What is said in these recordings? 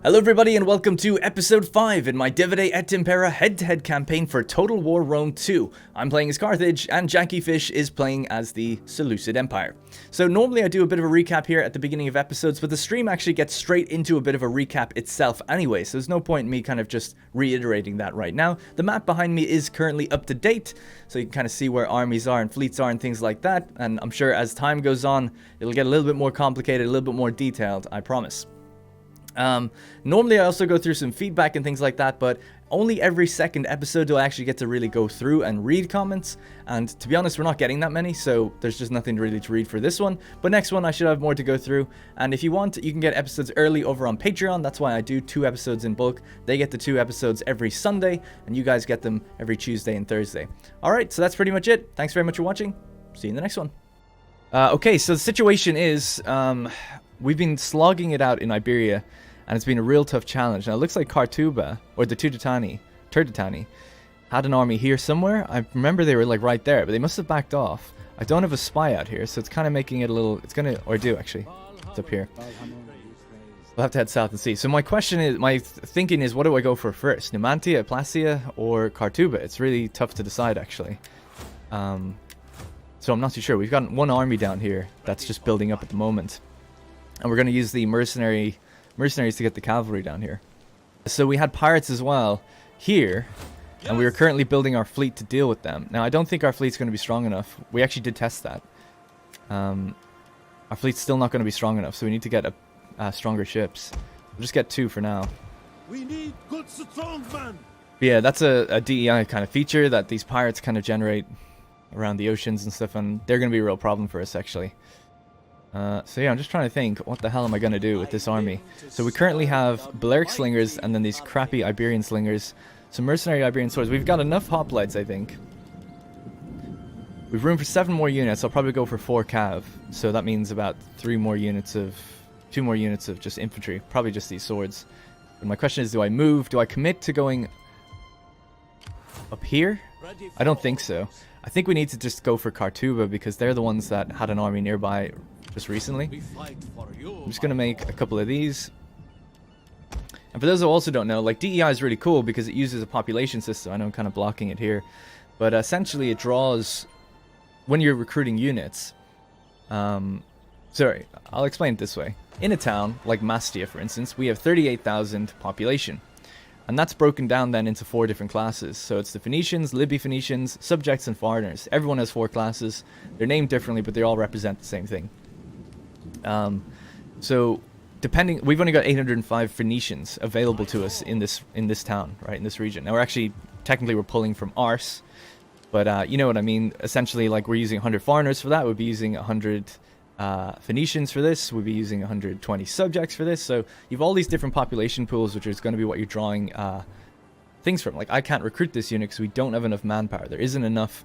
Hello everybody and welcome to episode 5 in my Et Impera head-to-head campaign for Total War Rome 2. I'm playing as Carthage and JackieFish is playing as the Seleucid Empire. So normally I do a bit of a recap here at the beginning of episodes, but the stream actually gets straight into a bit of a recap itself anyway, so there's no point in me kind of just reiterating that right now. The map behind me is currently up to date, so you can kind of see where armies are and fleets are and things like that, and I'm sure as time goes on, it'll get a little bit more complicated, a little bit more detailed, I promise. Normally I also go through some feedback and things like that, but only every second episode do I actually get to really go through and read comments, and to be honest we're not getting that many, so there's just nothing really to read for this one, but next one I should have more to go through. And if you want, you can get episodes early over on Patreon. That's why I do 2 episodes in bulk. They get the 2 episodes every Sunday and you guys get them every Tuesday and Thursday. Alright, so that's pretty much it. Thanks very much for watching. See you in the next one. Okay, so the situation is we've been slogging it out in Iberia, and it's been a real tough challenge. Now, it looks like Cartuba, or the Turdetani, had an army here somewhere. I remember they were, like, right there, but they must have backed off. I don't have a spy out here, so it's kind of making it a little... It's gonna... Or I do, actually. It's up here. We'll have to head south and see. So my question is... My thinking is, what do I go for first? Numantia, Placia, or Cartuba? It's really tough to decide, actually. So I'm not too sure. We've got one army down here that's just building up at the moment. And we're going to use the mercenaries to get the cavalry down here. So we had pirates as well here, and we are currently building our fleet to deal with them. Now, I don't think our fleet's going to be strong enough. We actually did test that. Our fleet's still not going to be strong enough, so we need to get stronger ships. We'll just get 2 for now. We need good strong men. But yeah, that's a DEI kind of feature that these pirates kind of generate around the oceans and stuff, and they're going to be a real problem for us, actually. So yeah, I'm just trying to think, what the hell am I going to do with this army? So we currently have Balearic slingers, and then these crappy Iberian slingers. Some mercenary Iberian swords. We've got enough hoplites, I think. We've room for 7 more units. I'll probably go for 4 cav. So that means about 2 more units of just infantry. Probably just these swords. But my question is, do I move? Do I commit to going up here? I don't think so. I think we need to just go for Cartuba because they're the ones that had an army nearby just recently. I'm just going to make a couple of these. And for those who also don't know, like, DEI is really cool because it uses a population system. I know I'm kind of blocking it here. But essentially it draws, when you're recruiting units, sorry, I'll explain it this way. In a town like Mastia, for instance, we have 38,000 population. And that's broken down then into 4 different classes. So it's the Phoenicians, Libby Phoenicians, subjects, and foreigners. Everyone has 4 classes. They're named differently, but they all represent the same thing. So depending, we've only got 805 Phoenicians available to us in this town, right, in this region. Now we're actually, technically we're pulling from Ars, but you know what I mean. Essentially, like, we're using 100 foreigners for that. We'd be using 100 Phoenicians for this. We'll be using 120 subjects for this. So you've all these different population pools, which is going to be what you're drawing things from. Like, I can't recruit this unit because we don't have enough manpower. There isn't enough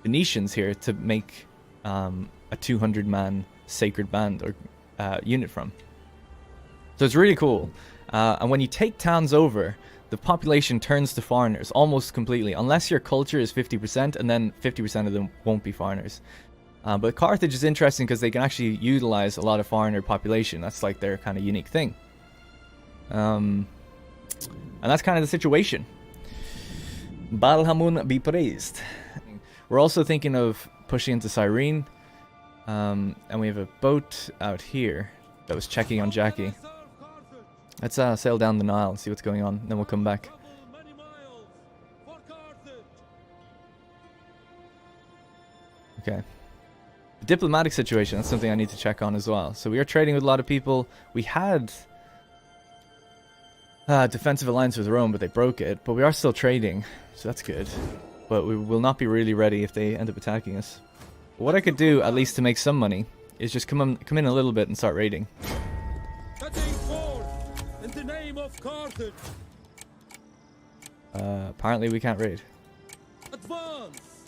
Phoenicians here to make a 200-man sacred band or unit from. So it's really cool. And when you take towns over, the population turns to foreigners almost completely, unless your culture is 50%, and then 50% of them won't be foreigners. But Carthage is interesting because they can actually utilize a lot of foreigner population. That's like their kind of unique thing. And that's kind of the situation. Balhamun be praised. We're also thinking of pushing into Cyrene. And we have a boat out here that was checking on Jackie. Let's sail down the Nile and see what's going on. Then we'll come back. Okay. The diplomatic situation, that's something I need to check on as well. So we are trading with a lot of people. We had defensive alliance with Rome, but they broke it. But we are still trading, so that's good. But we will not be really ready if they end up attacking us. But what I could do, at least to make some money, is just come in a little bit and start raiding. In the name of Carthage. Apparently we can't raid. Advance.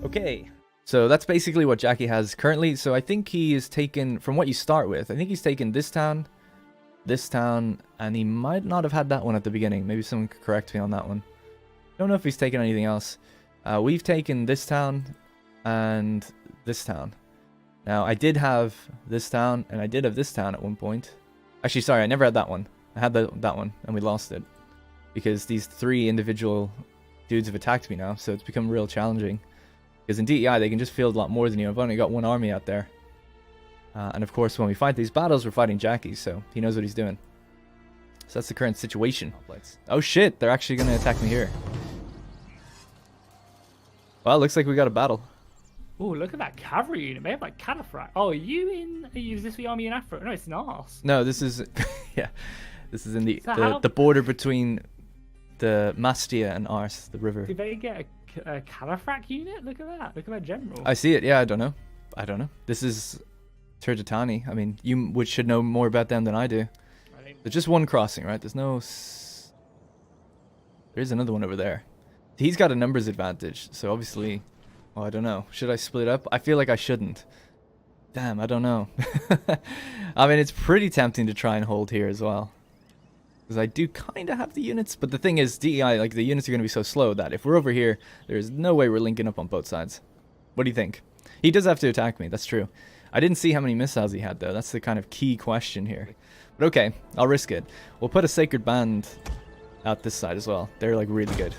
Okay. So that's basically what Jackie has currently. So I think he is taken, from what you start with, I think he's taken this town, and he might not have had that one at the beginning. Maybe someone could correct me on that one. Don't know if he's taken anything else. We've taken this town and this town. Now, I did have this town, and I did have this town at one point. Actually, sorry, I never had that one. I had that one, and we lost it. Because these 3 individual dudes have attacked me now, so it's become real challenging. Because in DEI, they can just field a lot more than you. I've only got 1 army out there. And of course, when we fight these battles, we're fighting Jackie, so he knows what he's doing. So that's the current situation. Oh shit, they're actually going to attack me here. Well, looks like we got a battle. Oh, look at that cavalry unit. They have like cataphract. Oh, are you in? Is this the army in Africa? No, it's in Ars. No, this is, yeah, this is in the border between the Mastia and Ars, the river. Did they get a cataphract unit? Look at that. Look at that general. I see it. Yeah, I don't know. This is Turgetani. I mean, you should know more about them than I do. There's just one crossing, right? There's no... There's another one over there. He's got a numbers advantage, so obviously... Well, I don't know. Should I split up? I feel like I shouldn't. Damn, I don't know. I mean, it's pretty tempting to try and hold here as well. Because I do kind of have the units, but the thing is, DEI, like, the units are going to be so slow that if we're over here, there's no way we're linking up on both sides. What do you think? He does have to attack me, that's true. I didn't see how many missiles he had, though. That's the kind of key question here. But okay, I'll risk it. We'll put a Sacred Band out this side as well. They're, like, really good.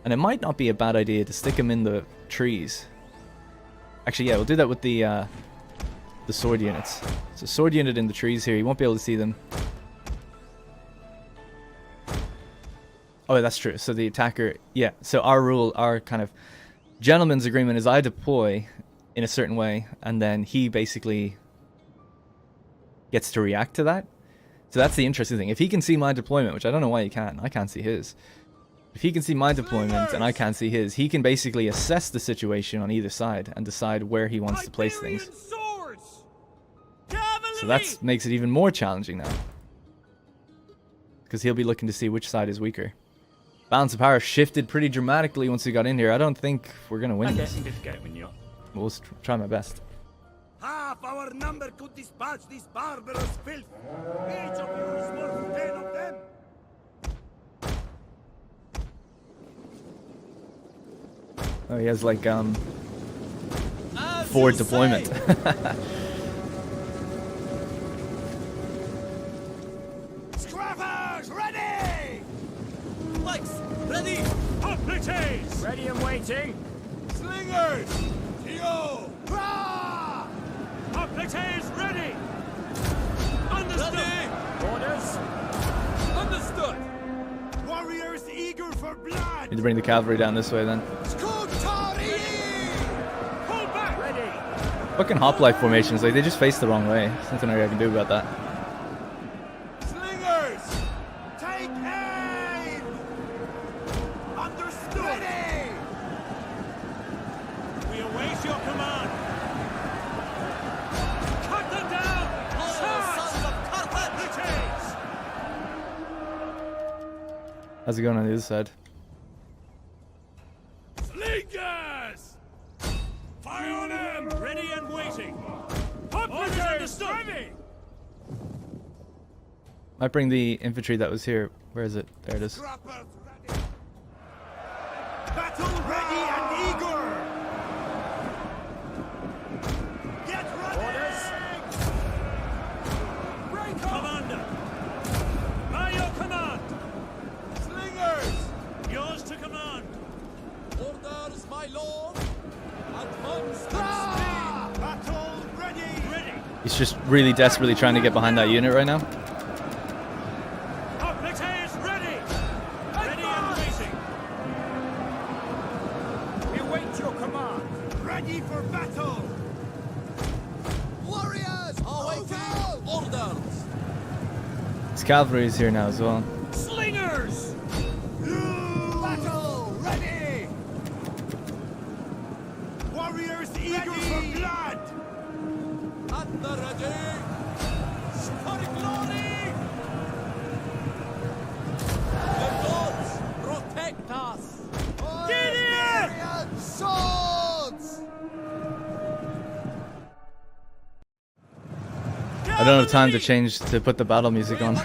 And it might not be a bad idea to stick them in the trees. Actually, yeah, we'll do that with the sword units. So sword unit in the trees here. You won't be able to see them. Oh, that's true. So the attacker... Yeah, so our kind of gentleman's agreement is I deploy in a certain way, and then he basically gets to react to that. So that's the interesting thing. If he can see my deployment, which I don't know why he can't. I can't see his. If he can see my deployment and I can't see his, he can basically assess the situation on either side and decide where he wants to place things. So that makes it even more challenging now. Because he'll be looking to see which side is weaker. Balance of power shifted pretty dramatically once we got in here. I don't think we're going to win this. We'll try my best. Half our number could dispatch this barbarous filth. Each of you is worth 10 of them. Oh, he has like forward deployment. Scrappers ready! Pikes ready! Hoplites! Ready and waiting. Slingers! Tio! Rah! Hoplites ready! Understood! Ready. Orders. Understood! Warriors eager for blood! Need to bring the cavalry down this way then. Pull back! Ready. Fucking hoplite formations, like they just face the wrong way. There's nothing I can do about that. Slingers! Take aim! Understood! Ready! We await your command! Cut them down! Sons of Carthage! How's it going on the other side? Slingers! Fire on them! Ready and waiting! Orders understood! Ready! Might bring the infantry that was here. Where is it? There it is. Scrappers ready! Battle ready and eager! Get ready! Orders! Break Commander! By your command! Slingers! Yours to command! Orders, my lord! Advance and speed! Battle ready! Ready! He's just really desperately trying to get behind that unit right now. Hoplites ready! Ready and waiting! We await your command! Ready for battle! Warriors awaiting orders! His cavalry is here now as well. Slingers! Battle ready! Warriors eager for blood! At the ready! For glory! The gods protect us! Gideon! Swords! I don't have time to change to put the battle music on.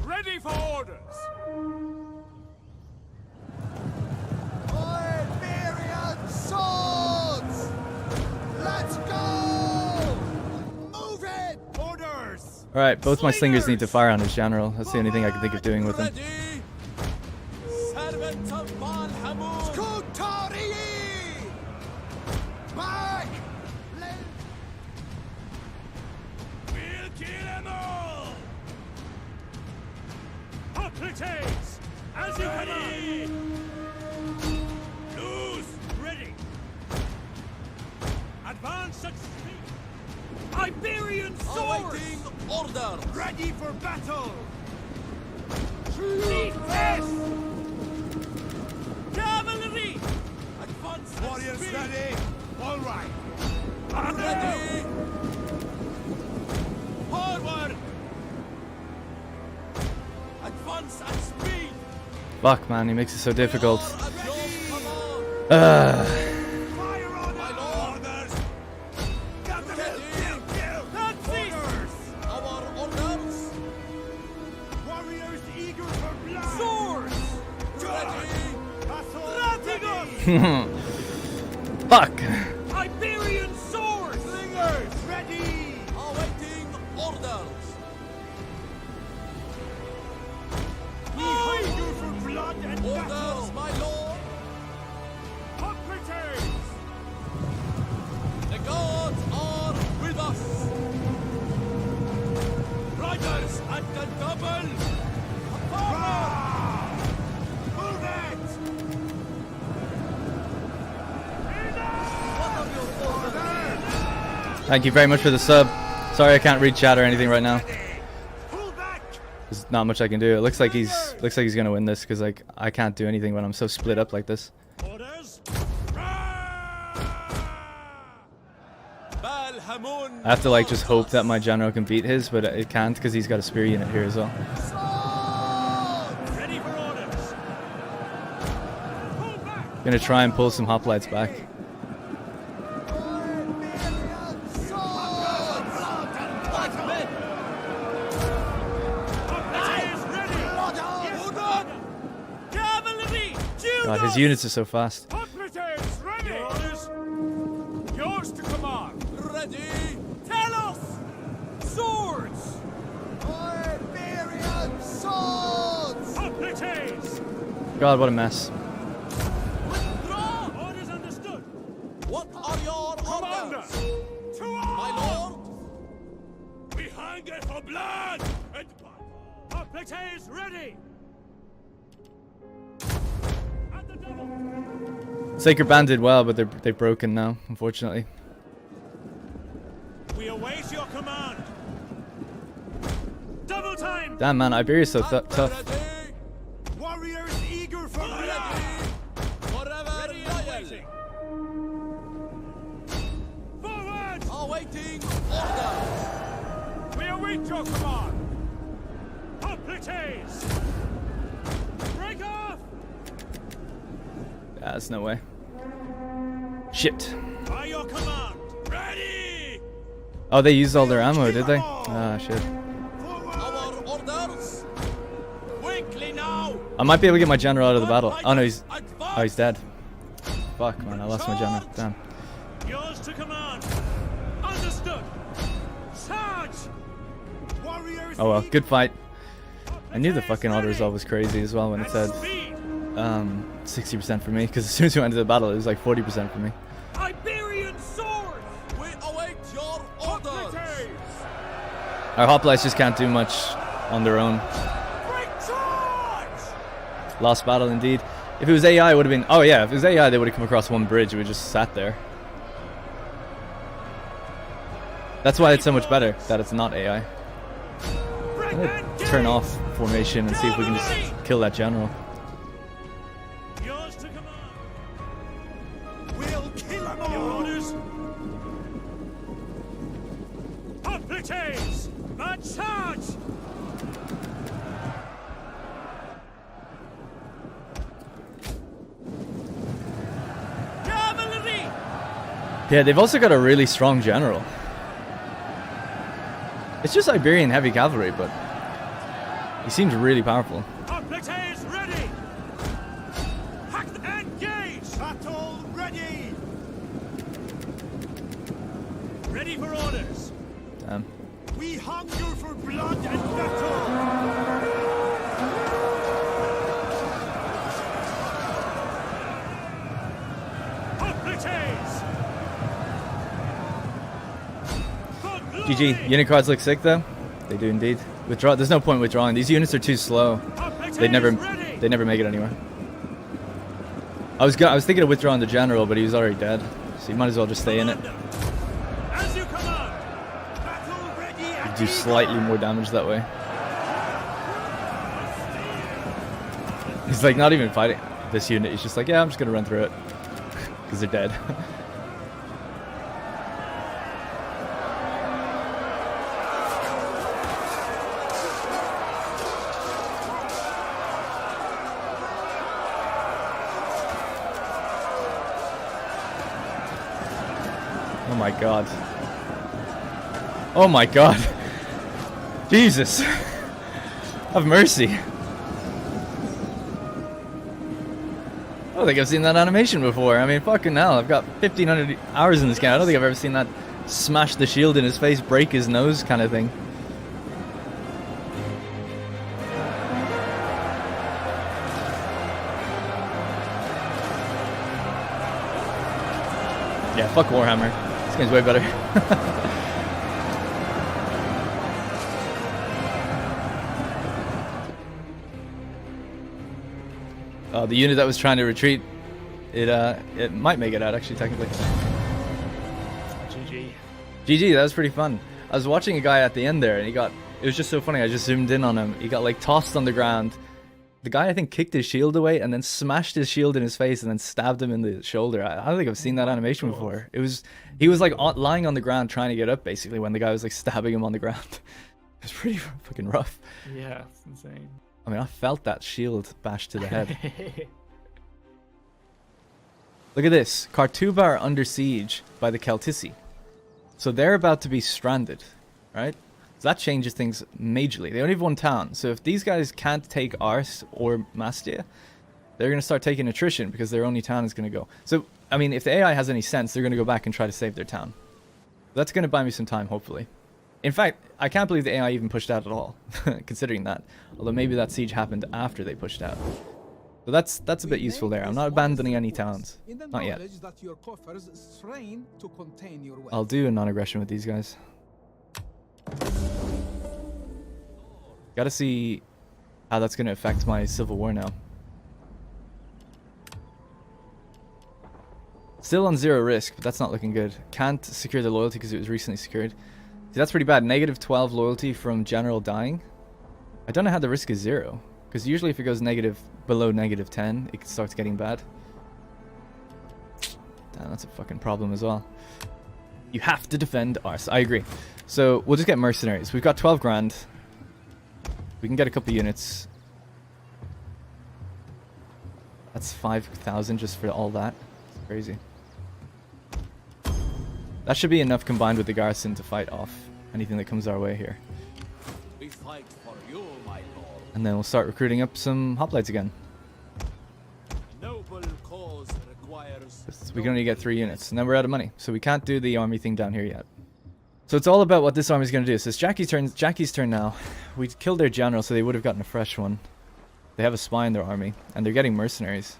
Ready for orders! Iberian swords! Let's go! Orders! Alright, both my slingers need to fire on his general. That's the only thing I can think of doing with him. Ready! Servants of Valhamon! Scutarii! Back! We'll kill them all! Hoplites! As you command! Loose! Ready! Advance at speed! Iberian swords! Awaiting orders! Ready for battle! Cavalry! Advance at Warriors speed! ready! All right! Ready! Forward! Advance at speed! Fuck, man, he makes it so difficult. At your command! Fire on my orders! Got them! Kill! Kill! Nazis! Our orders! Warriors eager for blood! Swords! Ready! Ready! Fuck! Iberian swords! Slingers! Ready! Awaiting orders! We hunger for blood and Orders, battle! my lord! Hoplites! The gods are with us! Riders at the double! Forward! Move it! Thank you very much for the sub. Sorry I can't read chat or anything right now. Pull back! There's not much I can do. It looks like he's gonna win this because like I can't do anything when I'm so split up like this. Orders! Valhamon! I have to like just hope that my general can beat his, but it can't because he's got a spear unit here as well. Ready for orders! Pull back! Gonna try and pull some hoplites back. Hoplites ready! Cavalry! God, his units are so fast. Hoplites ready! Orders! Yours to command! Ready! Tell us! Swords! Iberian swords! Hoplites! God, what a mess. Withdraw! Orders understood! What are your Commander! orders? To My arms! lord! We hunger for blood and Hoplites ready! At the double! Sacred Band did well, but they're broken now, unfortunately. We await your command! Double time! Damn man, Iberia's so tough. Ready! Warriors eager for blood! Ready! Forever Ready and loyal! waiting! Forward! Awaiting orders! We await your command! Hoplites! Break off! Yeah, there's no way. Shit. By your command! Ready! Oh, they used all their ammo, did they? Ah, shit. Forward! Our orders! Quickly now! I might be able to get my general out of the battle. Oh no, he's Advance! dead. Fuck man, I lost my general. Damn. Yours to command! Understood! Charge! Warriors! Oh well, good fight. I knew the Hoplites fucking auto ready! resolve was crazy as well when it At said speed! 60% for me, because as soon as we went into the battle, it was like 40% for me. Iberian swords! We await your orders! Hoplites! Our hoplites just can't do much on their own. Break charge! Lost battle indeed. If it was AI, it would have been... Oh yeah, if it was AI, they would have come across one bridge. We just sat there. That's why it's so much better that it's not AI. Break I'm and gonna turn give! off formation and see if we can just kill that general. Yours to command! We'll kill them all! Your orders! Hoplites! But charge! Cavalry! Yeah, they've also got a really strong general. It's just Iberian heavy cavalry, but he seems really powerful. Hoplites ready! Hack engage! Battle ready! Ready for orders! Damn. We hunger for blood and battle! Hoplites! GG. Unit cards look sick though. They do indeed. Withdraw. There's no point withdrawing. These units are too slow. They never make it anywhere. I was thinking of withdrawing the general, but he was already dead. So you might as well just stay in it. As you command. Battle ready You do slightly more damage that way. He's like not even fighting this unit. He's just like, yeah, I'm just gonna run through it because they're dead. Oh my god. Oh my god. Jesus. Have mercy. I don't think I've seen that animation before. I mean, fucking hell. I've got 1,500 hours in this game. I don't think I've ever seen that smash the shield in his face, break his nose kind of thing. Yeah, fuck Warhammer. This game's way better. The unit that was trying to retreat, it might make it out actually, technically. GG. GG, that was pretty fun. I was watching a guy at the end there, and it was just so funny. I just zoomed in on him. He got like tossed on the ground. The guy, I think, kicked his shield away and then smashed his shield in his face and then stabbed him in the shoulder. I don't think I've seen that animation before. He was like lying on the ground trying to get up, basically, when the guy was like stabbing him on the ground. It was pretty fucking rough. Yeah, it's insane. I mean, I felt that shield bash to the head. Look at this. Carthage are under siege by the Celtici. So they're about to be stranded, right? So that changes things majorly. They only have one town. So if these guys can't take Ars or Mastia, they're going to start taking attrition because their only town is going to go. So, I mean, if the AI has any sense, they're going to go back and try to save their town. That's going to buy me some time, hopefully. In fact, I can't believe the AI even pushed out at all, considering that. Although maybe that siege happened after they pushed out. So that's a bit useful there. I'm not abandoning any towns. Not yet. I'll do a non-aggression with these guys. Gotta see how that's gonna affect my civil war now. Still on 0 risk, but that's not looking good. Can't secure the loyalty because it was recently secured. See, that's pretty bad. Negative 12 loyalty from general dying. I don't know how the risk is 0. Because usually if it goes below negative 10, it starts getting bad. Damn, that's a fucking problem as well. You have to defend Ars. I agree. So we'll just get mercenaries. We've got 12 grand. We can get a couple units. That's 5,000 just for all that. It's crazy. That should be enough combined with the garrison to fight off anything that comes our way here. We fight for you, my lord. And then we'll start recruiting up some hoplites again. Noble cause requires. We can only get 3 units, and then we're out of money. So we can't do the army thing down here yet. So it's all about what this army's going to do. So it's Jackie's turn now. We killed their general, so they would have gotten a fresh one. They have a spy in their army, and they're getting mercenaries.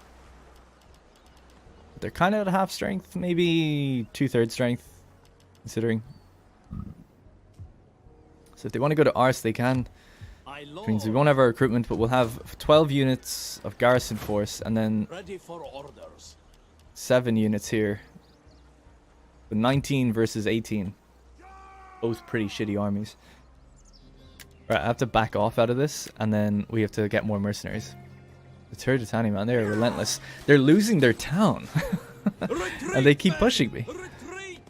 They're kind of at half strength, maybe 2/3 strength, considering. So if they want to go to Ars, they can. Which means we won't have our recruitment, but we'll have 12 units of garrison force, and then Ready for orders. 7 units here. But 19 versus 18. Both pretty shitty armies. Right, I have to back off out of this, and then we have to get more mercenaries. The Turdetani, man, they're relentless. They're losing their town. And they keep pushing me. Retreat.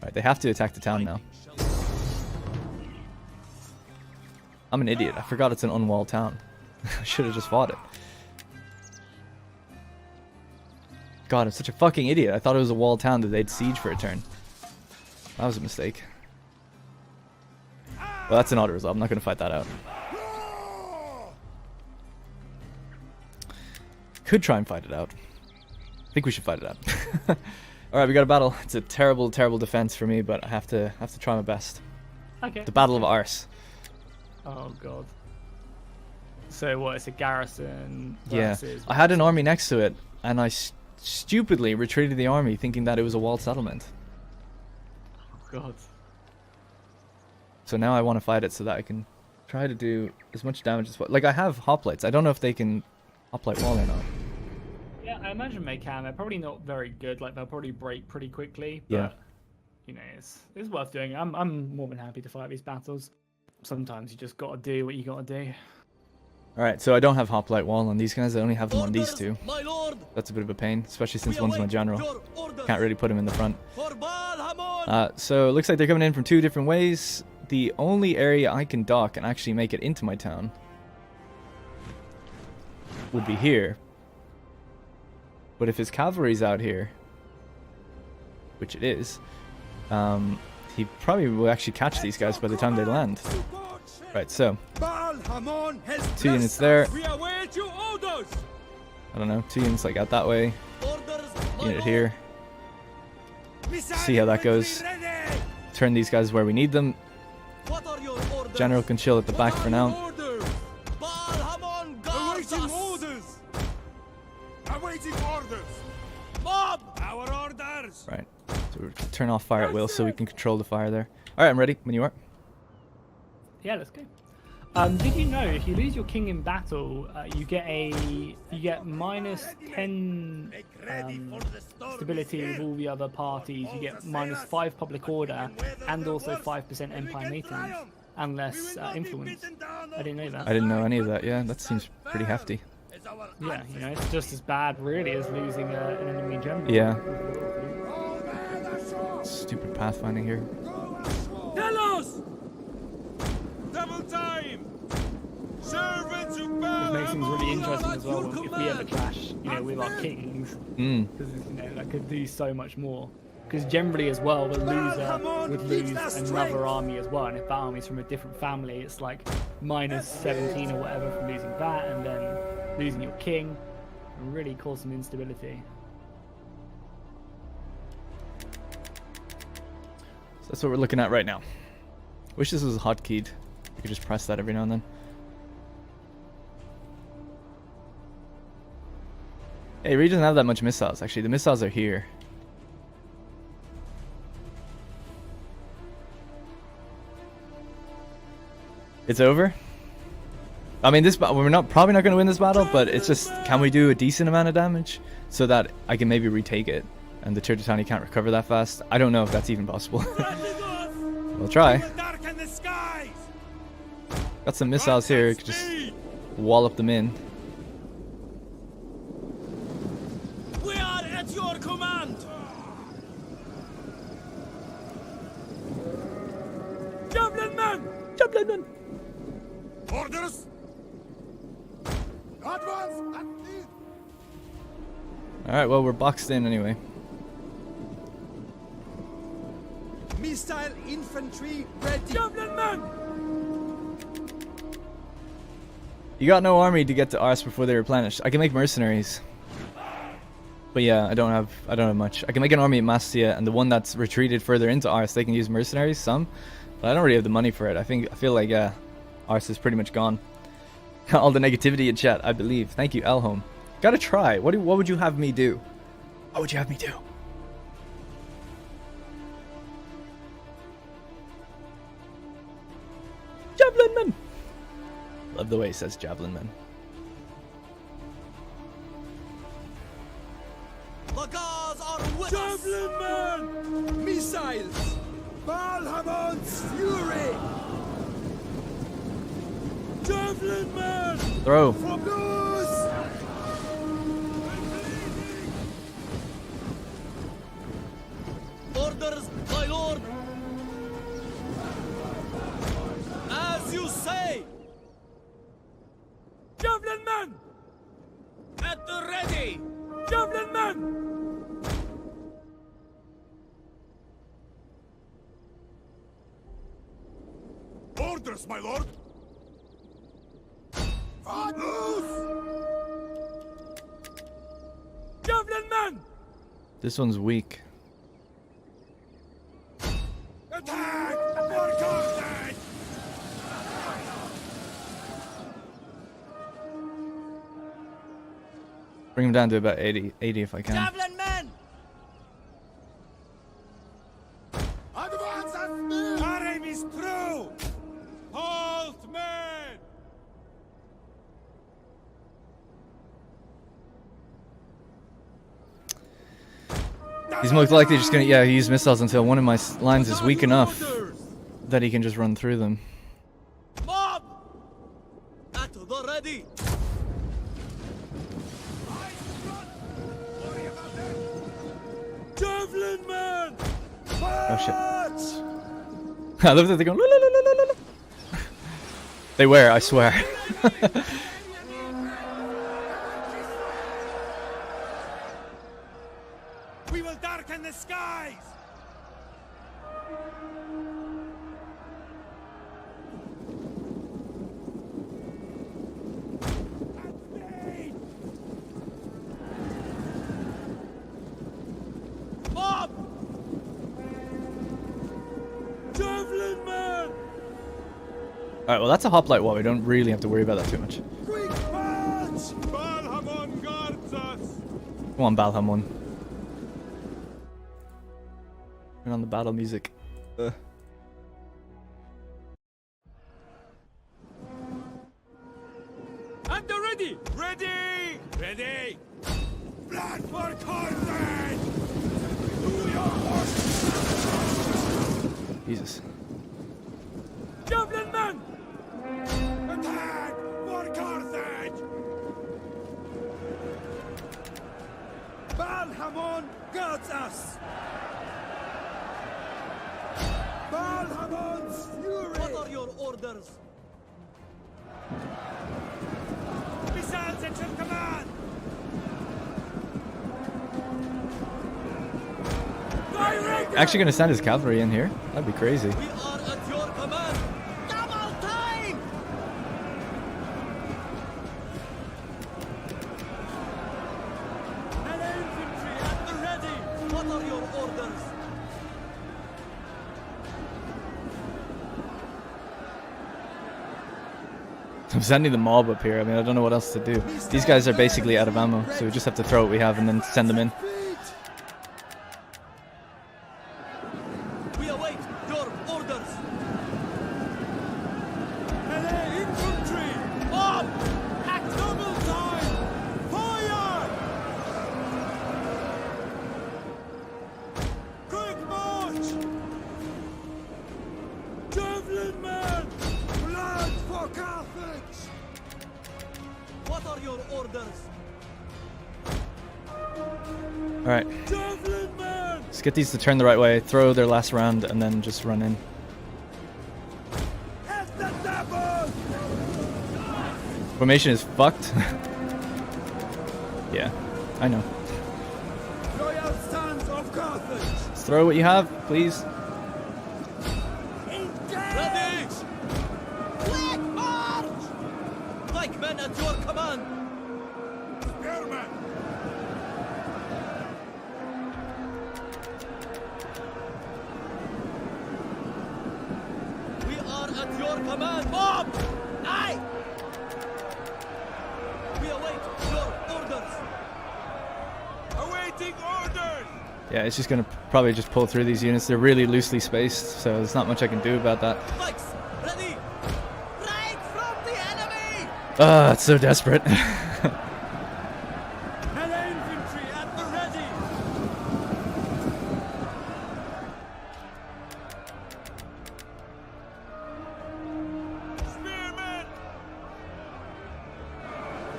Right, they have to attack the town now. I'm an idiot. I forgot it's an unwalled town. I should have just fought it. God, I'm such a fucking idiot. I thought it was a walled town that they'd siege for a turn. That was a mistake. Well, that's an auto resolve. I'm not going to fight that out. Could try and fight it out. I think we should fight it out. Alright, we got a battle. It's a terrible, terrible defense for me, but I have to try my best. Okay. The Battle of Ars. Oh god. So what? It's a garrison Yeah. versus. I had an army next to it, and I stupidly retreated the army thinking that it was a walled settlement. Oh god. So now I want to fight it so that I can try to do as much damage as possible. Like, I have hoplites. I don't know if they can hoplite wall or not. Yeah, I imagine they can. They're probably not very good. Like, they'll probably break pretty quickly. But, Yeah. you know, it's worth doing. I'm more than happy to fight these battles. Sometimes you just gotta do what you gotta do. Alright, so I don't have hoplite wall on these guys. I only have them on these two. My lord. That's a bit of a pain, especially since We one's my await general. your orders. Can't really put him in the front. For Baal Hamon. So it looks like they're coming in from 2 different ways. The only area I can dock and actually make it into my town would be here. But if his cavalry's out here, which it is, he probably will actually catch these guys by the time they land. Right, so Baal Hamon has 2 units there. We await your orders. I don't know, 2 units like out that way, Orders, my unit lord. here. See how that goes. Turn these guys where we need them. What are your orders? General can chill at the back for now. Orders. Baal Hamon guards Awaiting us. orders. Awaiting orders. Mob. Our orders. Right, so we're gonna turn off fire at will so we can control the fire there. Alright, I'm ready when you are. Yeah, let's go. Did you know if you lose your king in battle, you get minus 10 Make ready for the storm. stability with all the other parties. You get minus 5 public order and also 5% empire maintenance and less influence. I didn't know that. I didn't know any of that, yeah, that seems pretty hefty. Yeah, you know, it's just as bad really as losing an enemy general. Yeah. Stupid pathfinding here. Tell us. Double time. Servants who bow. It makes things really interesting as well if we ever clash, you know, with our kings. Because, you know, that could do so much more. Because generally as well, the loser would lose another army as well. And if that army's from a different family, it's like minus 17 or whatever from losing that. And then losing your king and really cause some instability. So that's what we're looking at right now. Wish this was hotkeyed. You could just press that every now and then. Hey, he really doesn't have that much missiles, actually. The missiles are here. It's over? I mean, we're probably not going to win this battle, but it's just, can we do a decent amount of damage so that I can maybe retake it and the Tirtatani can't recover that fast? I don't know if that's even possible. We'll try. Darken the skies. Got some missiles here, could just wallop them in. We are at your command. Javelin men. Javelin men! Orders. Advance. Alright, well, we're boxed in anyway. Missile infantry ready. Javelin men. You got no army to get to Ars before they replenish. I can make mercenaries. But yeah, I don't have much. I can make an army at Mastia, and the one that's retreated further into Ars, they can use mercenaries, some. But I don't really have the money for it. I feel like Ars is pretty much gone. All the negativity in chat, I believe. Thank you, Elhome. Gotta try. What would you have me do? What would you have me do? Javelin men! Love the way he says javelin men. The gods are with us. Javelin men. Missiles. Baal Hamon's fury. Javelin men. Throw. From loose. Orders, my lord. As you say. Javelin men. At the ready. Javelin men. Orders, my lord. Loose. Javelin men. This one's weak. Attack! For Carthage! Bring him down to about 80 if I can. Javelin men! Advance at me! Our aim is true! Halt, men! He's most likely just gonna, yeah, use missiles until one of my lines is weak enough that he can just run through them. Mob! At the ready! Javelin men! Oh shit. I love that they're going, la, la, la, la, la, la. They were, I swear. We will darken the skies! Mob! Javelin men! Alright, well that's a hoplite wall. We don't really have to worry about that too much. Quick march! Balhamon guards us! Come on, Balhamon. Turn on the battle music. At the ready! Ready! Ready! Blood for Carthage! To your horses! Jesus. Javelin men! Attack for Carthage! Balhamon guards us! Balhamon's fury! What are your orders? Missiles at your command! Direct! Actually gonna send his cavalry in here. That'd be crazy. We are at your command! Double time! And infantry At the ready! What are your orders? I'm sending the mob up here. I mean, I don't know what else to do. These guys are basically out of ammo, so we just have to throw what we have and then send them in. We await your orders! Melee infantry! Mob! At double time! Fire! Quick march! Javelin men! Blood for Carthage! What are your orders? Alright, Javelin men! let's get these to turn the right way, throw their last round, and then just run in. At the devil! Formation is fucked. Yeah, I know. Loyal sons of Carthage! Let's throw what you have, please. Ready! Quick march! Like men at your command! Spearmen! We are at your command! Mob! Aye! We await your orders! Awaiting orders! Yeah, it's just gonna probably just pull through these units. They're really loosely spaced, so there's not much I can do about that. Pikes, ready! Right from the enemy! Ah, it's so desperate. Melee infantry at the ready! Spearmen!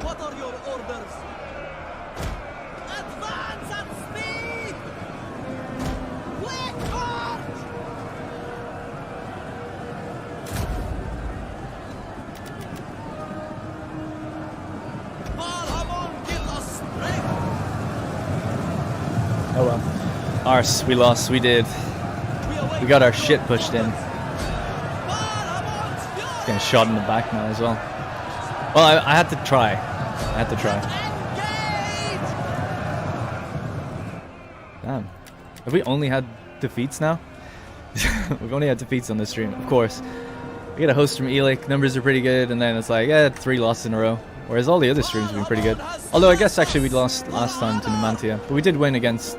What are your orders? Advance at speed! Quick march! Balhamon, give us strength! Oh well. Arse, we lost, we did. We got our shit pushed in. Balhamon's fury! Getting shot in the back now as well. Well, I had to try. I had to try. Engage! Damn. Have we only had defeats now? We've only had defeats on this stream, of course. We get a host from Elik, numbers are pretty good, and then it's like, yeah, 3 losses in a row. Whereas all the other streams have been pretty good. Although I guess actually we lost last time to Numantia. But we did win against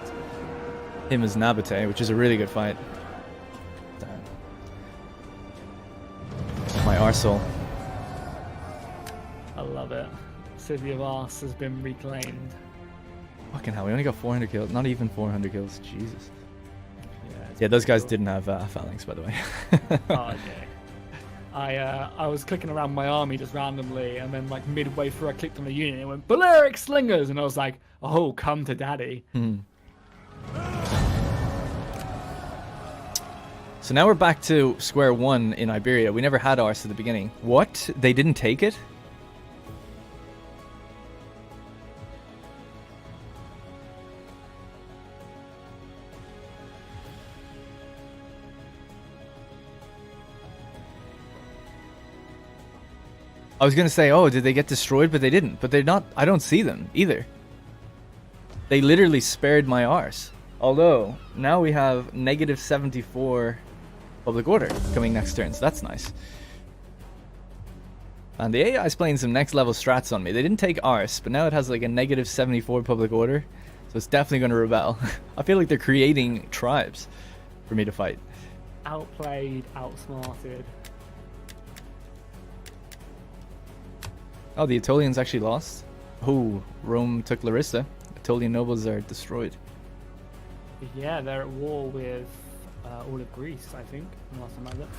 him as Nabate, which is a really good fight. Damn. My arsehole. I love it. City of Arse has been reclaimed. Fucking hell, we only got 400 kills. Not even 400 kills. Jesus. Yeah, those guys didn't have phalanx, by the way. Oh, okay. I was clicking around my army just randomly, and then like midway through I clicked on the unit and it went Balearic Slingers, and I was like, oh, come to daddy. So now we're back to square one in Iberia. We never had Ars at the beginning. What? They didn't take it? I was gonna say, oh, did they get destroyed? But they didn't. But they're not. I don't see them either. They literally spared my Ars. Although now we have -74 public order coming next turn, so that's nice. And the AI is playing some next level strats on me. They didn't take Ars, but now it has like a -74 public order, so it's definitely going to rebel. I feel like they're creating tribes for me to fight. Outplayed, outsmarted. Oh, the Aetolians actually lost. Oh, Rome took Larissa. Aetolian nobles are destroyed. Yeah, they're at war with all of Greece, I think, last time I looked.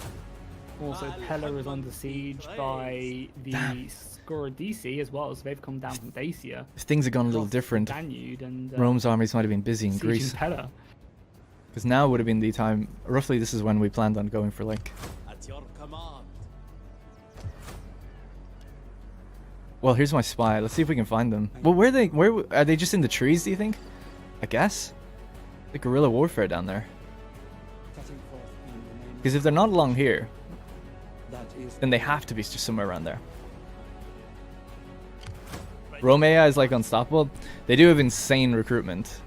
Also, Pella is under siege by the Scorodisi as well, so they've come down from Dacia. Things have gone a little different. Danube and, Rome's armies might have been busy in Greece. Pella. Because now would have been the time, roughly this is when we planned on going for like... At your command. Well, here's my spy. Let's see if we can find them. Well, where are they just in the trees, do you think? I guess? The guerrilla warfare down there. Because if they're not along here, then they have to be just somewhere around there. Rome AI is like unstoppable. They do have insane recruitment.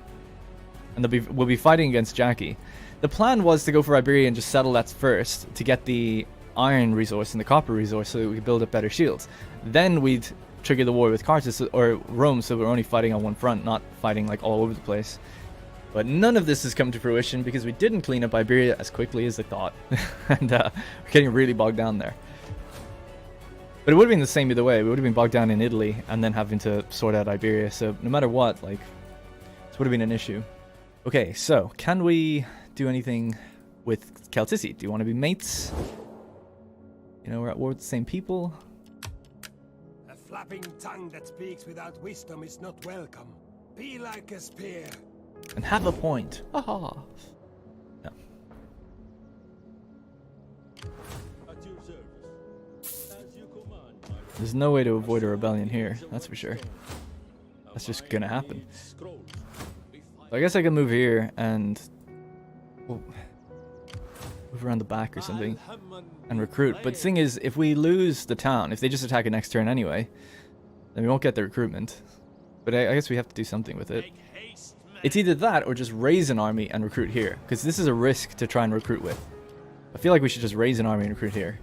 And we'll be fighting against Jackie. The plan was to go for Iberia and just settle that first to get the iron resource and the copper resource so that we could build up better shields. Then we'd trigger the war with Carthage or Rome, so we're only fighting on one front, not fighting like all over the place. But none of this has come to fruition because we didn't clean up Iberia as quickly as I thought. And we're getting really bogged down there. But it would have been the same either way. We would have been bogged down in Italy and then having to sort out Iberia. So no matter what, like, this would have been an issue. Okay, so can we do anything with Celtici? Do you want to be mates? You know, we're at war with the same people. A flapping tongue that speaks without wisdom is not welcome. Be like a spear. And have a point. Haha. No. At your service. As you command, my There's no way to avoid a rebellion here, that's for sure. That's just gonna happen. So I guess I can move here and move around the back or something and recruit. But the thing is, if we lose the town, if they just attack it next turn anyway, then we won't get the recruitment. But I guess we have to do something with it. It's either that or just raise an army and recruit here, because this is a risk to try and recruit with. I feel like we should just raise an army and recruit here.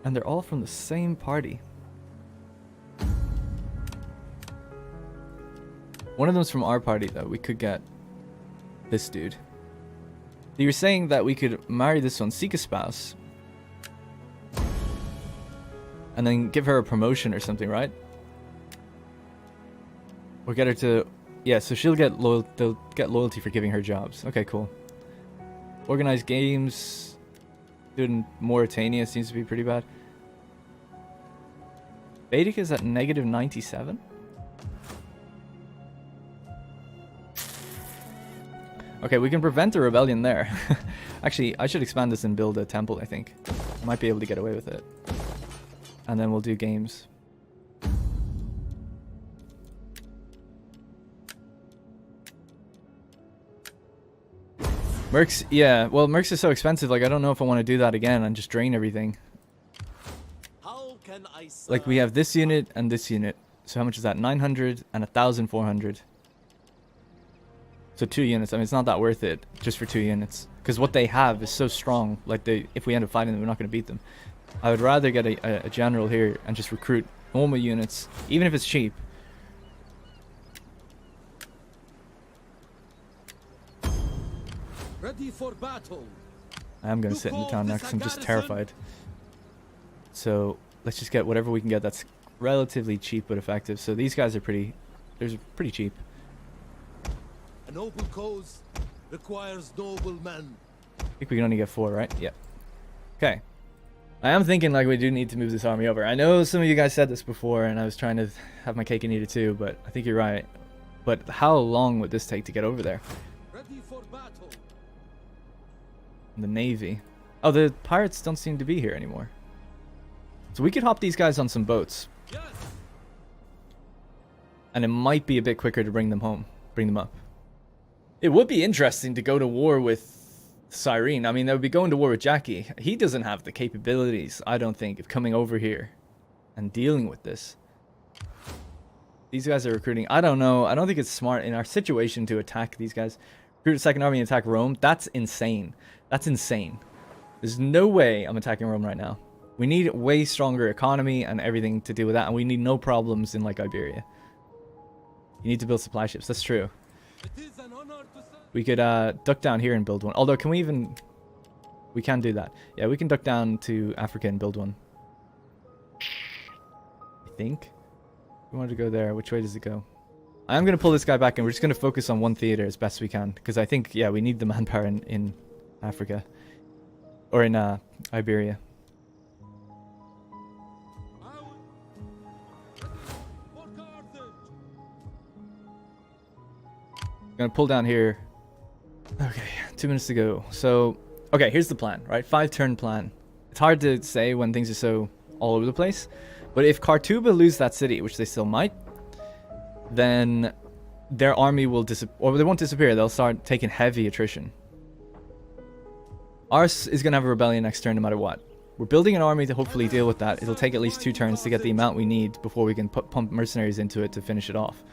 And they're all from the same party. One of them's from our party, though. We could get this dude. You were saying that we could marry this one, seek a spouse, and then give her a promotion or something, right? Or get her to... Yeah, so she'll get they'll get loyalty for giving her jobs. Okay, cool. Organize games. Dude in Mauritania seems to be pretty bad. Vedic is at -97? Okay, we can prevent the rebellion there. Actually, I should expand this and build a temple, I think. I might be able to get away with it. And then we'll do games. Mercs, yeah, well, Mercs is so expensive, like, I don't know if I want to do that again and just drain everything. How can I Like, we have this unit and this unit. So how much is that? 900 and 1,400. So 2 units. I mean, it's not that worth it just for 2 units. Because what they have is so strong. Like, if we end up fighting them, we're not going to beat them. I would rather get a general here and just recruit normal units, even if it's cheap. Ready for battle. I am going to sit in the town now because I'm just terrified. So let's just get whatever we can get that's relatively cheap but effective. So these guys are pretty cheap. A noble cause requires noble men. I think we can only get 4, right? Yeah. Okay. I am thinking like we do need to move this army over. I know some of you guys said this before and I was trying to have my cake and eat it too, but I think you're right. But how long would this take to get over there? Ready for battle. The navy. Oh, the pirates don't seem to be here anymore. So we could hop these guys on some boats. Yes. And it might be a bit quicker to bring them home. Bring them up. It would be interesting to go to war with Cyrene. I mean, that would be going to war with Jackie. He doesn't have the capabilities, I don't think, of coming over here and dealing with this. These guys are recruiting. I don't know. I don't think it's smart in our situation to attack these guys. Recruit a second army and attack Rome. That's insane. That's insane. There's no way I'm attacking Rome right now. We need a way stronger economy and everything to deal with that. And we need no problems in like Iberia. You need to build supply ships. That's true. It is an honor to serve. We could duck down here and build one. Although, can we even... We can do that. Yeah, we can duck down to Africa and build one. I think. We wanted to go there. Which way does it go? I am going to pull this guy back and we're just going to focus on one theater as best we can. Because I think, yeah, we need the manpower in Africa. Or in Iberia. For Carthage. I'm going to pull down here. Okay, 2 minutes to go. So, okay, here's the plan, right? 5-turn plan. It's hard to say when things are so all over the place. But if Kartuba lose that city, which they still might, then their army will disappear. Or they won't disappear. They'll start taking heavy attrition. Ours is going to have a rebellion next turn no matter what. We're building an army to hopefully deal with that. It'll take at least 2 turns to get the amount we need before we can pump mercenaries into it to finish it off.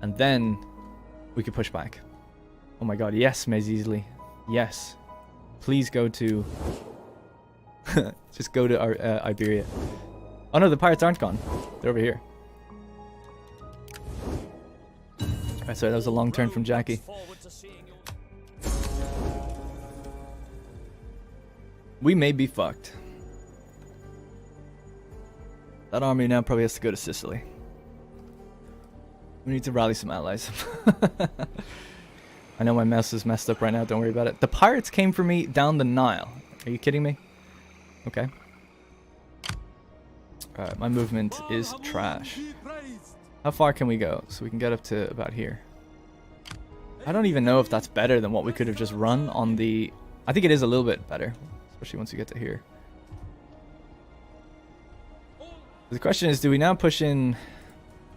And then we can push back. Oh my god, yes, Maze easily. Yes. Please go to... Just go to our, Iberia. Oh no, the pirates aren't gone. They're over here. Alright, sorry, that was a long turn from Jackie. We may be fucked. That army now probably has to go to Sicily. We need to rally some allies. I know my mouse is messed up right now, don't worry about it. The pirates came for me down the Nile. Are you kidding me? Okay. Alright, my movement is trash. How far can we go? So we can get up to about here. I don't even know if that's better than what we could have just run on the... I think it is a little bit better. Especially once you get to here. The question is, do we now push in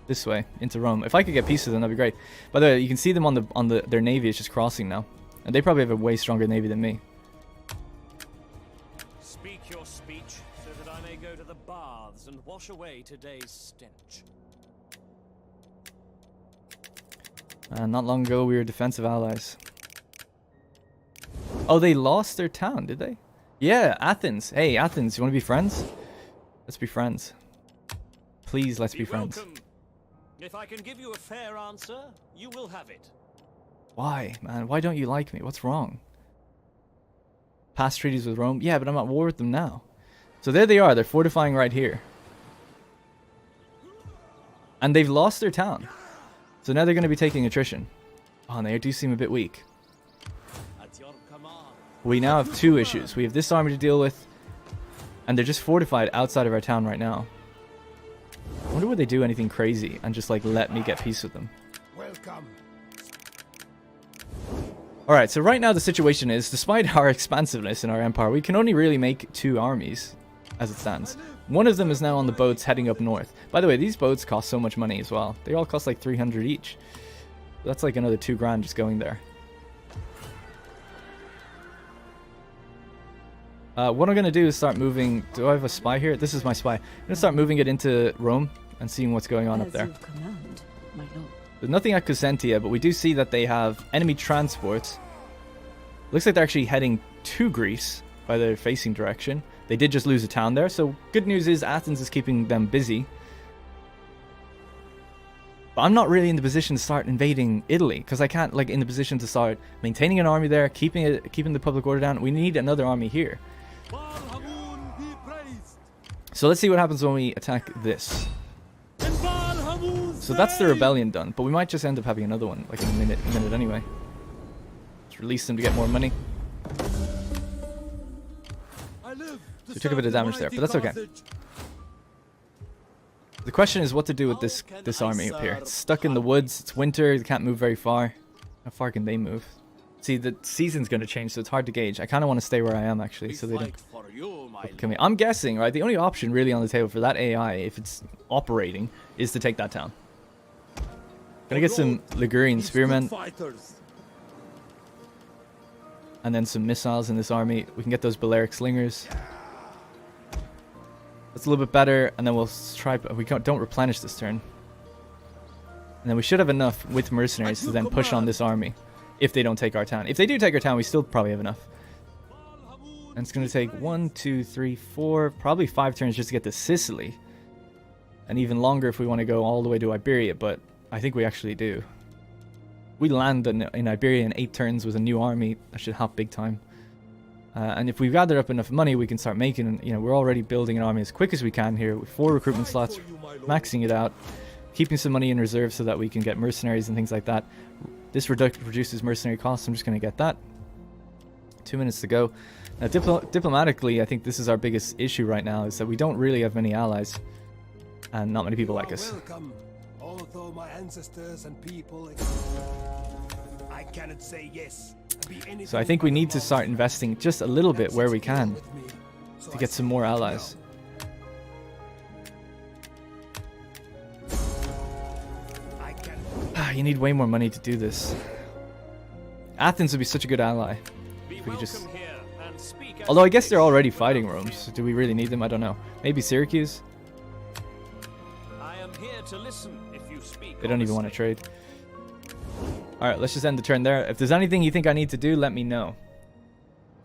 this way into Rome? If I could get peace with them, that'd be great. By the way, you can see them on their navy is just crossing now, and they probably have a way stronger navy than me. Speak your speech, so that I may go to the baths and wash away today's stench. Not long ago, we were defensive allies. Oh, they lost their town, did they? Yeah, Athens. Hey, Athens, you want to be friends? Let's be friends. Please, let's be friends. Welcome. If I can give you a fair answer, you will have it. Why, man? Why don't you like me? What's wrong? Past treaties with Rome? Yeah, but I'm at war with them now. So there they are. They're fortifying right here. And they've lost their town. So now they're going to be taking attrition. Oh, and they do seem a bit weak. At your command. We now have 2 issues. We have this army to deal with. And they're just fortified outside of our town right now. I wonder would they do anything crazy and just like let me get peace with them. Welcome. Alright, so right now the situation is, despite our expansiveness in our empire, we can only really make 2 armies as it stands. One of them is now on the boats heading up north. By the way, these boats cost so much money as well. They all cost like 300 each. That's like another 2 grand just going there. What I'm going to do is start moving... Do I have a spy here? This is my spy. I'm going to start moving it into Rome and seeing what's going on up there. Command, my lord. There's nothing at Cosentia, but we do see that they have enemy transports. Looks like they're actually heading to Greece. by their facing direction. They did just lose a town there, so good news is Athens is keeping them busy. But I'm not really in the position to start invading Italy, because I can't, like, in the position to start maintaining an army there, keeping the public order down. We need another army here. So let's see what happens when we attack this. So that's the rebellion done, but we might just end up having another one, like in a minute anyway. Let's release them to get more money. So we took a bit of damage there, but that's okay. The question is what to do with this army up here. It's stuck in the woods, it's winter, they can't move very far. How far can they move? See, the season's going to change, so it's hard to gauge. I kind of want to stay where I am, actually, so they don't come in. I'm guessing, right, the only option really on the table for that AI, if it's operating, is to take that town. Gonna get some Ligurian spearmen. And then some missiles in this army. We can get those Balearic slingers. That's a little bit better, and then we'll try. We don't replenish this turn. And then we should have enough with mercenaries to then push on this army if they don't take our town. If they do take our town, we still probably have enough. And it's going to take 1, 2, 3, 4, probably 5 turns just to get to Sicily. And even longer if we want to go all the way to Iberia, but I think we actually do. We land in Iberia in 8 turns with a new army. That should help big time. And if we've gathered up enough money, we can start making, you know, we're already building an army as quick as we can here with 4 recruitment slots, maxing it out, keeping some money in reserve so that we can get mercenaries and things like that. This reduces mercenary costs. I'm just going to get that. 2 minutes to go. Now, diplomatically, I think this is our biggest issue right now, is that we don't really have many allies. And not many people like us. Welcome, although my ancestors and people, I cannot say yes. So I think we need to start investing just a little bit where we can to get some more allies. You need way more money to do this. Athens would be such a good ally. If we could just... Although I guess they're already fighting Rome, so do we really need them? I don't know. Maybe Syracuse? They don't even want to trade. Alright, let's just end the turn there. If there's anything you think I need to do, let me know.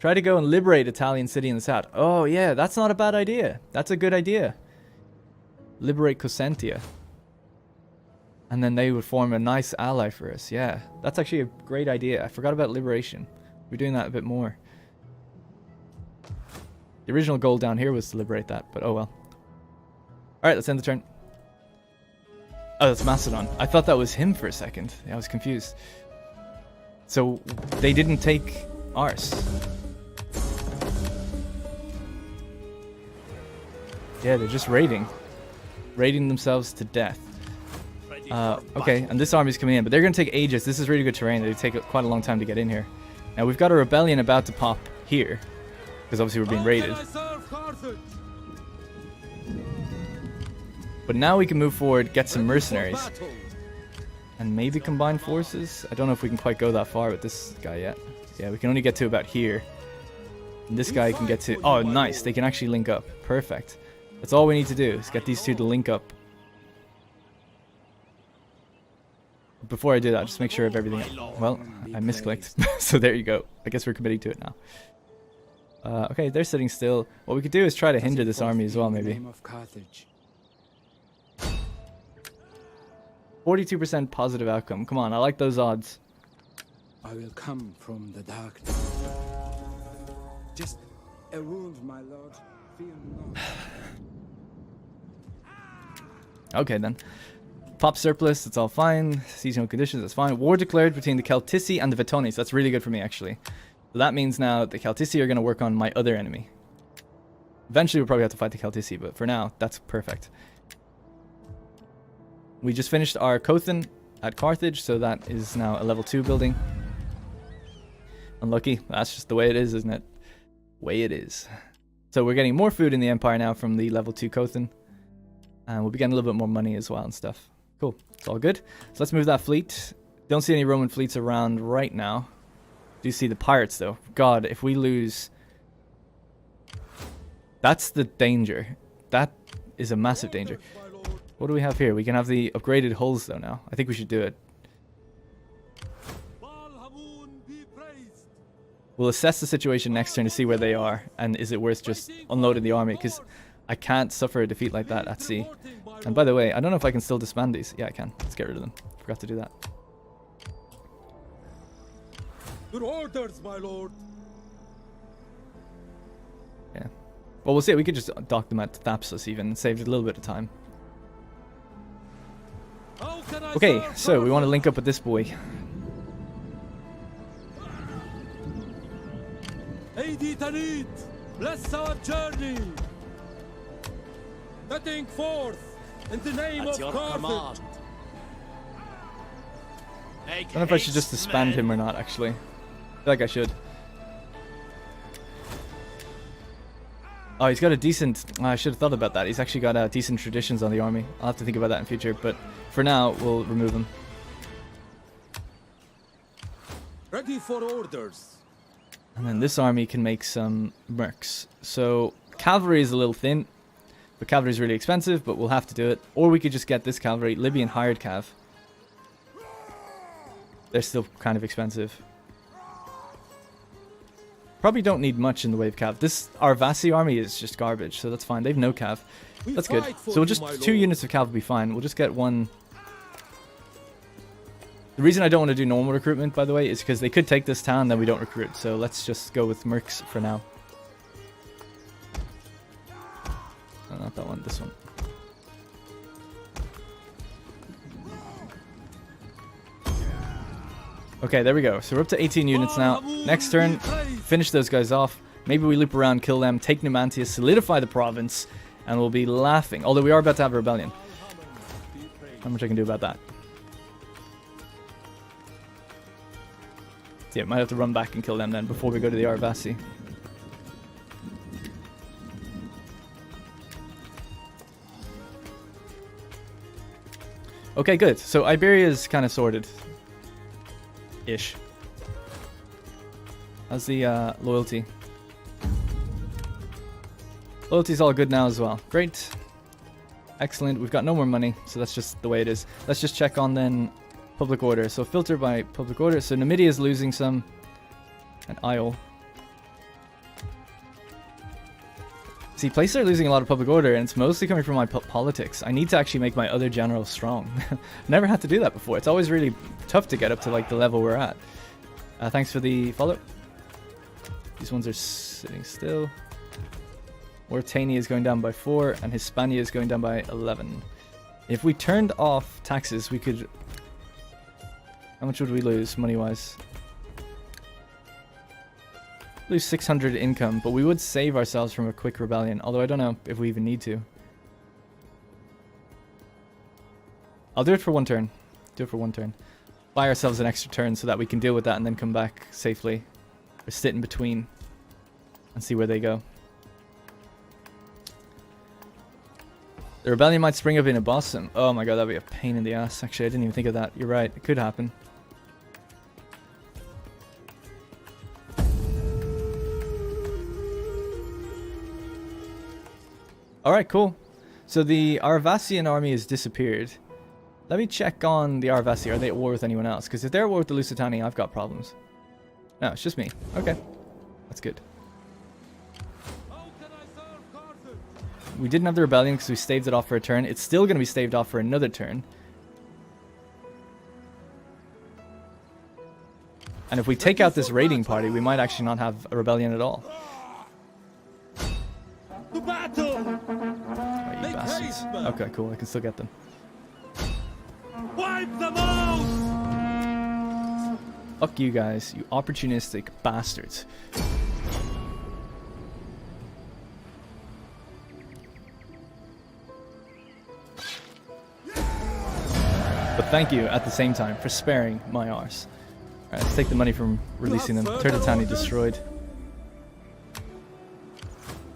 Try to go and liberate Italian city in the south. Oh yeah, that's not a bad idea. That's a good idea. Liberate Cosentia. And then they would form a nice ally for us. Yeah, that's actually a great idea. I forgot about liberation. We're doing that a bit more. The original goal down here was to liberate that, but oh well. Alright, let's end the turn. Oh, that's Macedon. I thought that was him for a second. I was confused. So, they didn't take ours. Yeah, they're just raiding. Raiding themselves to death. Okay, and this army's coming in, but they're going to take ages. This is really good terrain. They take quite a long time to get in here. Now, we've got a rebellion about to pop here. Because obviously we're being raided. But now we can move forward, get some mercenaries. And maybe combine forces? I don't know if we can quite go that far with this guy yet. Yeah, we can only get to about here. And this guy can get to... Oh, nice. They can actually link up. Perfect. That's all we need to do, is get these two to link up. Before I do that, just make sure of everything... Well, I misclicked. So there you go. I guess we're committing to it now. Okay, they're sitting still. What we could do is try to hinder this army as well, maybe. 42% positive outcome. Come on, I like those odds. I will come from the darkness. Just a wound, my lord. Fear not. Okay then. Pop surplus, it's all fine. Seasonal conditions, that's fine. War declared between the Celtici and the Vettones. That's really good for me, actually. So that means now the Celtici are going to work on my other enemy. Eventually we'll probably have to fight the Celtici, but for now, that's perfect. We just finished our Cothan at Carthage, so that is now a level 2 building. Unlucky. That's just the way it is, isn't it? Way it is. So we're getting more food in the Empire now from the level 2 Cothan. And we'll be getting a little bit more money as well and stuff. Cool. It's all good. So let's move that fleet. Don't see any Roman fleets around right now. Do see the pirates though. God, if we lose... That's the danger. That is a massive danger. What do we have here? We can have the upgraded hulls though now. I think we should do it. We'll assess the situation next turn to see where they are, and is it worth just unloading the army, because I can't suffer a defeat like that at sea. And by the way, I don't know if I can still disband these. Yeah, I can. Let's get rid of them. Forgot to do that. Your orders, my lord. Yeah. Well, we'll see. We could just dock them at Thapsus even, and save a little bit of time. Okay, so we want to link up with this boy. Aidi Tanit, bless our journey. Setting forth in the name At of your Carthage. command. I don't know if I should just disband him or not, actually. I feel like I should. Oh, he's got a decent... I should have thought about that. He's actually got decent traditions on the army. I'll have to think about that in future, but for now, we'll remove him. Ready for orders. And then this army can make some mercs. So, cavalry is a little thin, but cavalry is really expensive, but we'll have to do it. Or we could just get this cavalry, Libyan hired cav. They're still kind of expensive. Probably don't need much in the way of cav. This Arvasi army is just garbage, so that's fine. They've no cav. That's good. So we'll just 2 units of cav will be fine. We'll just get one. The reason I don't want to do normal recruitment, by the way, is because they could take this town, then we don't recruit. So let's just go with mercs for now. No, not that one. This one. Okay, there we go. So we're up to 18 units now. Next turn, finish those guys off. Maybe we loop around, kill them, take Numantia, solidify the province, and we'll be laughing. Although we are about to have a rebellion. Not much I can do about that. So yeah, might have to run back and kill them then before we go to the Arvasi. Okay, good. So Iberia is kind of sorted. Ish. How's the loyalty? Loyalty's all good now as well. Great. Excellent. We've got no more money, so that's just the way it is. Let's just check on then public order. So filter by public order. So Numidia is losing some. And Isle. See, places are losing a lot of public order, and it's mostly coming from my politics. I need to actually make my other generals strong. Never had to do that before. It's always really tough to get up to like the level we're at. Thanks for the follow. These ones are sitting still. Mauritania is going down by 4, and Hispania is going down by 11. If we turned off taxes, we could... How much would we lose, money-wise? Lose 600 income, but we would save ourselves from a quick rebellion, although I don't know if we even need to. I'll do it for 1 turn. Do it for 1 turn. Buy ourselves an extra turn so that we can deal with that and then come back safely. Or sit in between and see where they go. The rebellion might spring up in a Bossum. Oh my god, that'd be a pain in the ass. Actually, I didn't even think of that. You're right, it could happen. Alright, cool. So the Arvasian army has disappeared. Let me check on the Arvasi. Are they at war with anyone else? Because if they're at war with the Lusitani, I've got problems. No, it's just me. Okay. That's good. We didn't have the rebellion because we staved it off for a turn. It's still going to be staved off for another turn. And if we take out this raiding party, we might actually not have a rebellion at all. To battle! Oh, you bastards. Okay, cool. I can still get them. Wipe them out! Fuck you guys, you opportunistic bastards. But thank you at the same time for sparing my arse. Alright, let's take the money from releasing them. Turtletani destroyed.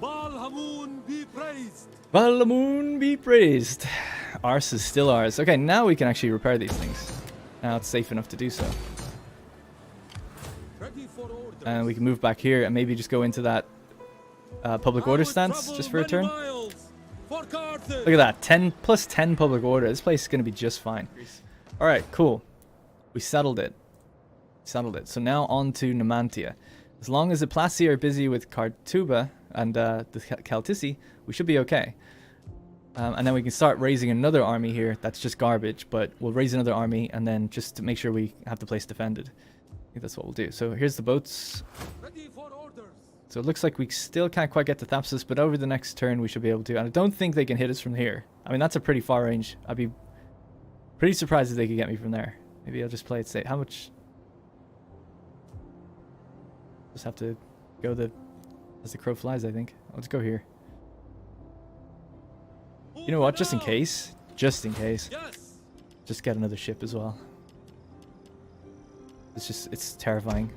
Balhamun be praised! Balamoon be praised. Arse is still ours. Okay, now we can actually repair these things. Now it's safe enough to do so. Ready for orders. And we can move back here and maybe just go into that public order stance just for a turn. Look at that, 10 plus 10 public order. This place is going to be just fine. Alright, cool. We settled it. Settled it. So now on to Numantia. As long as the Placi are busy with Kartuba and the Celtici, we should be okay. And then we can start raising another army here. That's just garbage, but we'll raise another army and then just to make sure we have the place defended. I think that's what we'll do. So here's the boats. Ready for orders. So it looks like we still can't quite get to Thapsus, but over the next turn we should be able to. And I don't think they can hit us from here. I mean, that's a pretty far range. I'd be pretty surprised if they could get me from there. Maybe I'll just play it safe. How much? Just have to go as the crow flies, I think. Let's go here. You know what? Just in case. Just in case. Yes. Just get another ship as well. It's terrifying.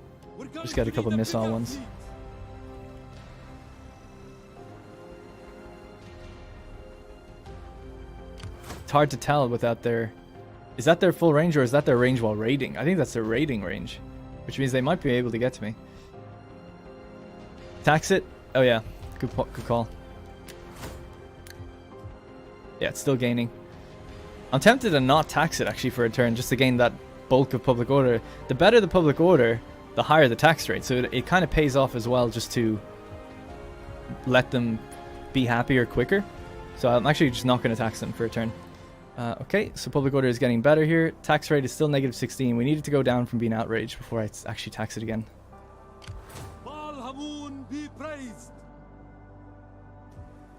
Just get a couple missile ones. It's hard to tell without their... Is that their full range or is that their range while raiding? I think that's their raiding range. Which means they might be able to get to me. Tax it? Oh yeah. Good call. Yeah, it's still gaining. I'm tempted to not tax it actually for a turn just to gain that bulk of public order. The better the public order, the higher the tax rate. So it kind of pays off as well just to let them be happier quicker. So I'm actually just not going to tax them for a turn. Okay, so public order is getting better here. Tax rate is still negative 16. We need it to go down from being outraged before I actually tax it again. Be praised.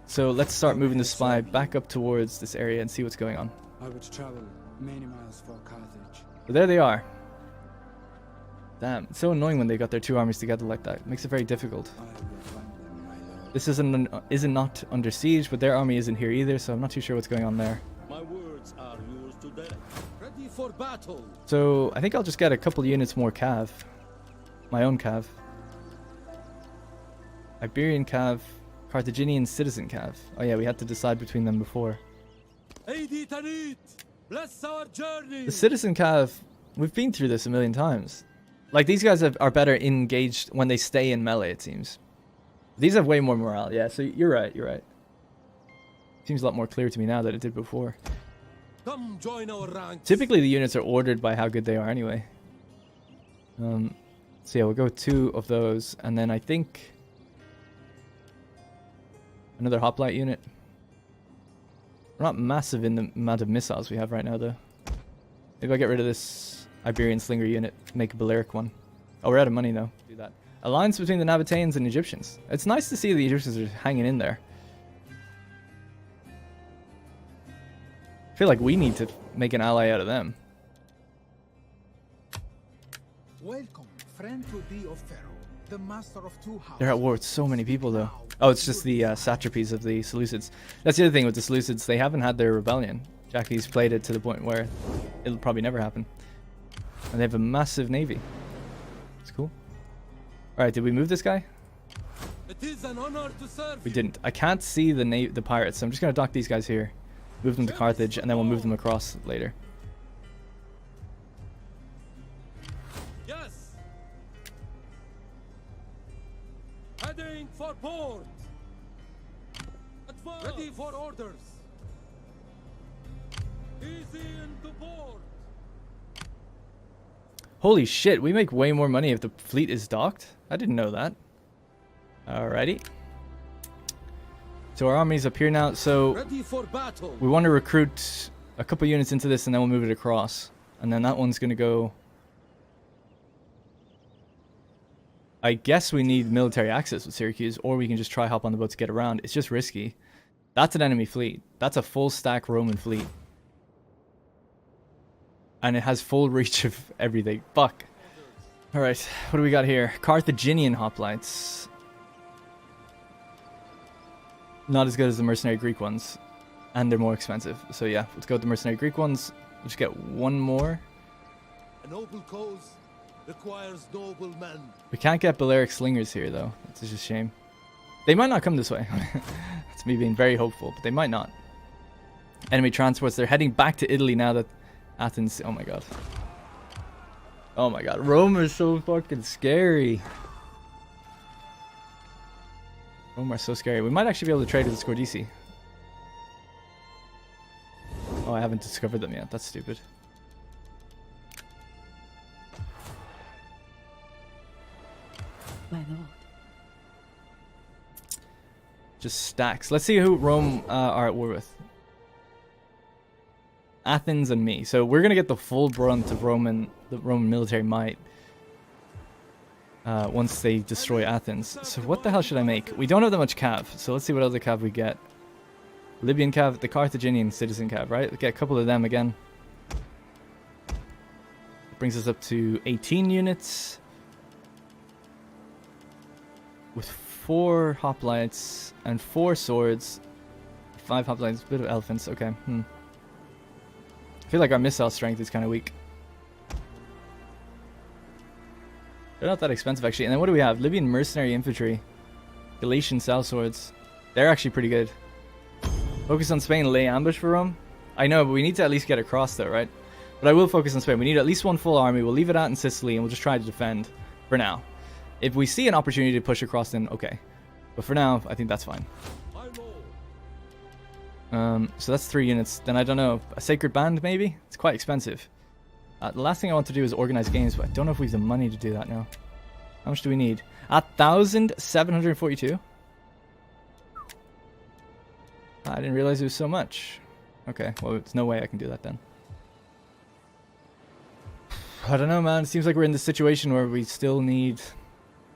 So let's start moving the spy back up towards this area and see what's going on. I would travel many miles for Carthage. But there they are. Damn, it's so annoying when they got their two armies together like that. It makes it very difficult. I will find them, my lord. This isn't not under siege, but their army isn't here either, so I'm not too sure what's going on there. My words are yours today. Ready for battle. So I think I'll just get a couple units more cav. My own cav. Iberian cav. Carthaginian citizen cav. Oh yeah, we had to decide between them before. Bless our journey. The citizen cav, we've been through this a million times. Like, these guys are better engaged when they stay in melee, it seems. These have way more morale, yeah, so you're right, you're right. Seems a lot more clear to me now than it did before. Come join our ranks. Typically, the units are ordered by how good they are anyway. So yeah, we'll go 2 of those, and then I think... another hoplite unit. We're not massive in the amount of missiles we have right now, though. Maybe I'll get rid of this Iberian slinger unit, make a Balearic one. Oh, we're out of money now. Do that. Alliance between the Nabateans and Egyptians. It's nice to see the Egyptians are hanging in there. I feel like we need to make an ally out of them. Welcome, friend to thee of Pharaoh, the master of two houses. They're at war with so many people, though. Oh, it's just the satrapies of the Seleucids. That's the other thing with the Seleucids. They haven't had their rebellion. Jackie's played it to the point where it'll probably never happen. And they have a massive navy. It's cool. Alright, did we move this guy? It is an honor to serve. We didn't. I can't see the pirates, so I'm just going to dock these guys here. Move them to Carthage, and then we'll move them across later. Yes. Heading for port. Advance. Ready for orders. Easy into port. Holy shit, we make way more money if the fleet is docked? I didn't know that. Alrighty. So our army's up here now, so Ready for battle. we want to recruit a couple units into this and then we'll move it across. And then that one's going to go... I guess we need military access with Syracuse, or we can just try hop on the boat to get around. It's just risky. That's an enemy fleet. That's a full stack Roman fleet. And it has full reach of everything. Fuck. Alright, what do we got here? Carthaginian hoplites. Not as good as the mercenary Greek ones. And they're more expensive. So yeah, let's go with the mercenary Greek ones. Let's get one more. A noble cause requires noble men. We can't get Balearic slingers here though. It's just a shame. They might not come this way. That's me being very hopeful, but they might not. Enemy transports, they're heading back to Italy now that Athens... Oh my god. Oh my god, Rome is so fucking scary. Rome are so scary. We might actually be able to trade with the Scordisi. Oh, I haven't discovered them yet. That's stupid. my lord. Just stacks. Let's see who Rome are at war with. Athens and me. So we're gonna get the full brunt of the Roman military might once they destroy Athens. So what the hell should I make? We don't have that much cav, so let's see what other cav we get. Libyan cav, the Carthaginian citizen cav, right? Get a couple of them again. Brings us up to 18 units. With 4 hoplites and 4 swords. 5 hoplites, a bit of elephants, okay. I feel like our missile strength is kind of weak. They're not that expensive actually. And then what do we have? Libyan mercenary infantry. Galatian sellswords. They're actually pretty good. Focus on Spain, lay ambush for Rome. I know, but we need to at least get across though, right? But I will focus on Spain. We need at least 1 full army. We'll leave it out in Sicily and we'll just try to defend for now. If we see an opportunity to push across, then okay. But for now, I think that's fine. So that's 3 units. Then I don't know. A sacred band, maybe? It's quite expensive. The last thing I want to do is organize games, but I don't know if we have the money to do that now. How much do we need? 1,742? I didn't realize it was so much. Okay, well, there's no way I can do that then. I don't know, man. It seems like we're in this situation where we still need...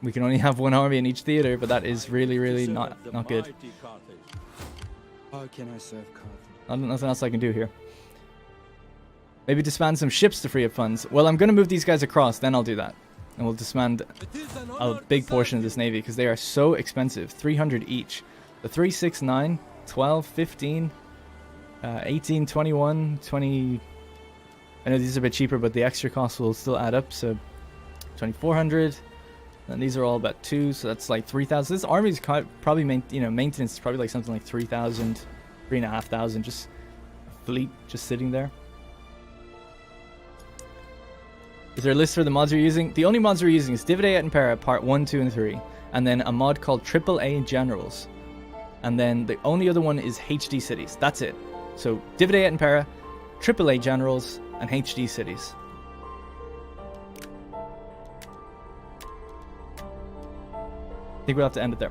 We can only have 1 army in each theater, but that is really, really not good. How can I serve Carthage? Nothing else I can do here. Maybe disband some ships to free up funds. Well, I'm going to move these guys across, then I'll do that. And we'll disband a big portion of this navy, because they are so expensive. 300 each. The 3, 6, 9, 12, 15, 18, 21, 20... I know these are a bit cheaper, but the extra costs will still add up, so 2,400. And these are all about 2, so that's like 3,000. This army's probably, maintenance is probably like something like 3,000, 3,500, just a fleet just sitting there. Is there a list for the mods you're using? The only mods we're using is Et Impera Part 1, 2, and 3, and then a mod called AAA Generals. And then the only other one is HD Cities. That's it. So Et Impera, AAA Generals, and HD Cities. I think we'll have to end it there.